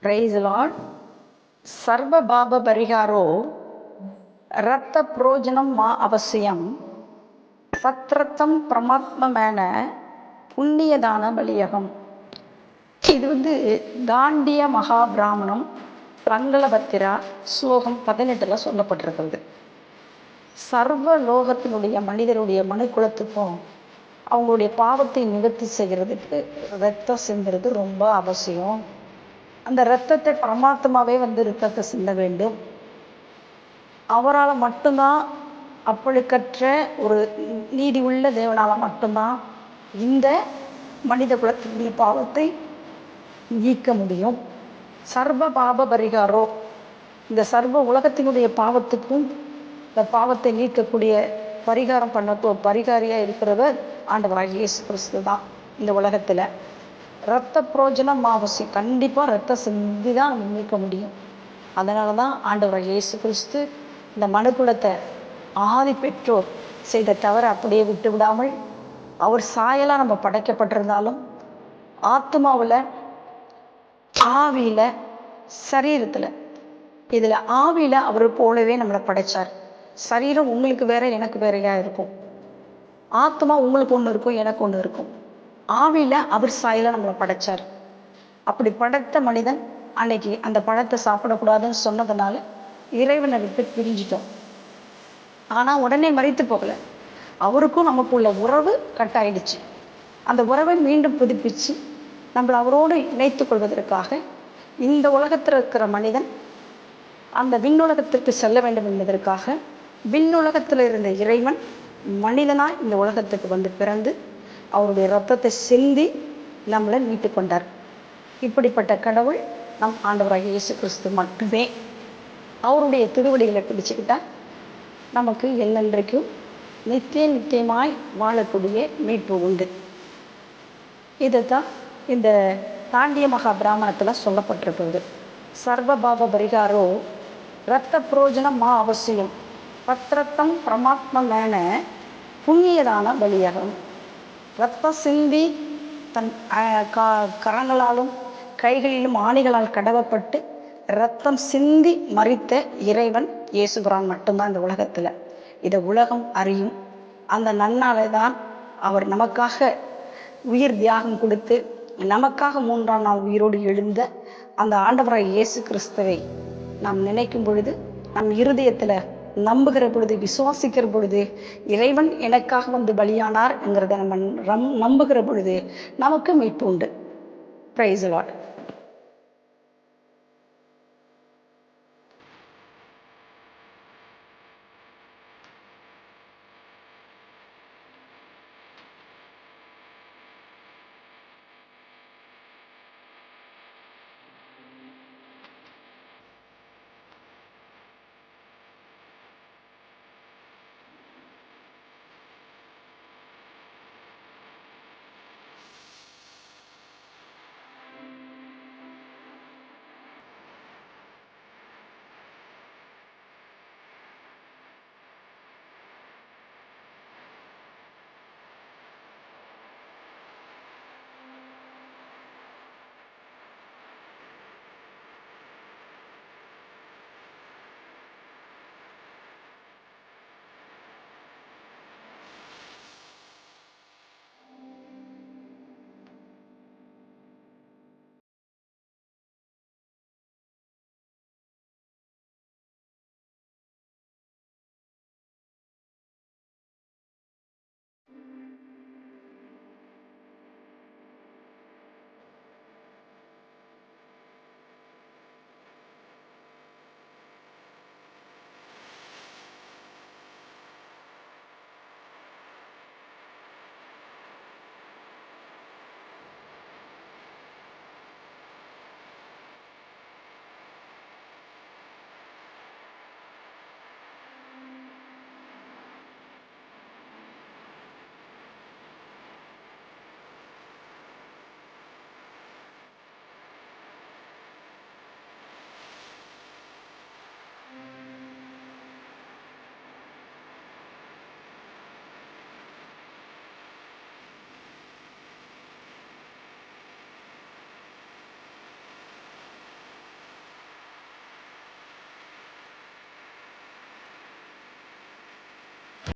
Praise the Lord. Sarva Baba Pariharo Ratta Projanam Ma Avasiyam Satratam Pramatmamana புண்ணியதான பலியகம். இது தாண்டிய மகாபிராமணம் ரங்கலபத்திரா ஸ்லோகம் 18 சொல்லப்பட்டிருக்கிறது. சர்வ லோகத்தினுடைய மனிதருடைய மனுக்குலத்துக்கும் அவங்களுடைய பாவத்தை நிவர்த்தி செய்கிறதுக்கு ரத்தம் சிந்துறது ரொம்ப அவசியம். அந்த ரத்தத்தை பரமாத்மாவே ரத்தத்தை சிந்த வேண்டும். அவரால் மட்டும்தான், அப்பழுக்கற்ற ஒரு நீதி உள்ள தேவனால் மட்டும்தான் இந்த மனித குலத்தினுடைய பாவத்தை நீக்க முடியும். சர்வ பாப பரிகாரோ, இந்த சர்வ உலகத்தினுடைய பாவத்துக்கும் இந்த பாவத்தை நீக்கக்கூடிய பரிகாரம் பரிகாரியாக இருக்கிறவர் ஆண்டவராகிய இயேசு கிறிஸ்து தான். இந்த உலகத்தில் இரத்த புரோஜனம் அவசியம். கண்டிப்பாக ரத்த சிந்தி தான் நம்ம நீக்க முடியும். அதனால தான் ஆண்டவராகிய இயேசு கிறிஸ்து இந்த மனுக்குலத்தை ஆதி பெற்றோர் செய்த தவறை அப்படியே விட்டு விடாமல், அவர் சாயலாக நம்ம படைக்கப்பட்டிருந்தாலும் ஆத்மாவில், ஆவியில், சரீரத்தில், இதில் ஆவியில் அவர் போலவே நம்மளை படைச்சார். சரீரம் உங்களுக்கு வேற எனக்கு வேறையா இருக்கும். ஆத்மா உங்களுக்கு ஒன்று இருக்கும், எனக்கு ஒன்று இருக்கும். ஆவியில் அவர் சாயலாக நம்மளை படைச்சார். அப்படி படைத்த மனிதன் அன்னைக்கு அந்த பழத்தை சாப்பிடக்கூடாதுன்னு சொன்னதுனால இறைவனை விட்டு பிரிஞ்சிட்டோம். ஆனால் உடனே மறித்து போகலை. அவருக்கும் நமக்குள்ள உறவு கட்டாயிடுச்சு. அந்த உறவை மீண்டும் புதுப்பிச்சு நம்மளை அவரோடு இணைத்து கொள்வதற்காக இந்த உலகத்தில் இருக்கிற மனிதன் அந்த விண்ணுலகத்திற்கு செல்ல வேண்டும் என்பதற்காக விண்ணுலகத்தில் இருந்த இறைவன் மனிதனாய் இந்த உலகத்துக்கு பிறந்து அவருடைய இரத்தத்தை சிந்தி நம்மளை மீட்டு கொண்டார். இப்படிப்பட்ட கடவுள் நம் ஆண்டவராகிய இயேசு கிறிஸ்து மட்டுமே. அவருடைய திருவடிகளை பிடிச்சுக்கிட்டா நமக்கு எல்லான்றைக்கும் நித்தியமாய் வாழக்கூடிய மீட்பு உண்டு. இதுதான் இந்த தாண்டிய மகா பிராமணத்தில் சொல்லப்பட்டிருக்கிறது. சர்வ பாப பரிகாரோ இரத்த புரோஜனம் மா அவசியம் பத்திரத்தம் பிரமாத்மமான புண்ணியதான பலியகம். இரத்த சிந்தி தன் கரங்களாலும் கைகளிலும் ஆணிகளால் கடவப்பட்டு இரத்தம் சிந்தி மறித்த இறைவன் இயேசுபிரான் மட்டும்தான் இந்த உலகத்தில். இதை உலகம் அறியும். அந்த நன்னாலே தான் அவர் நமக்காக உயிர் தியாகம் கொடுத்து நமக்காக 3ஆம் நாள் உயிரோடு எழுந்த அந்த ஆண்டவராய் இயேசு கிறிஸ்துவை நாம் நினைக்கும் பொழுது, நம் இருதயத்தில் நம்புகிற பொழுது, விசுவாசிக்கிற பொழுது, இறைவன் எனக்காக பலியானார் என்கிறத நம்ம நம்புகிற பொழுது நமக்கு மீட்பு உண்டு. Praise the Lord.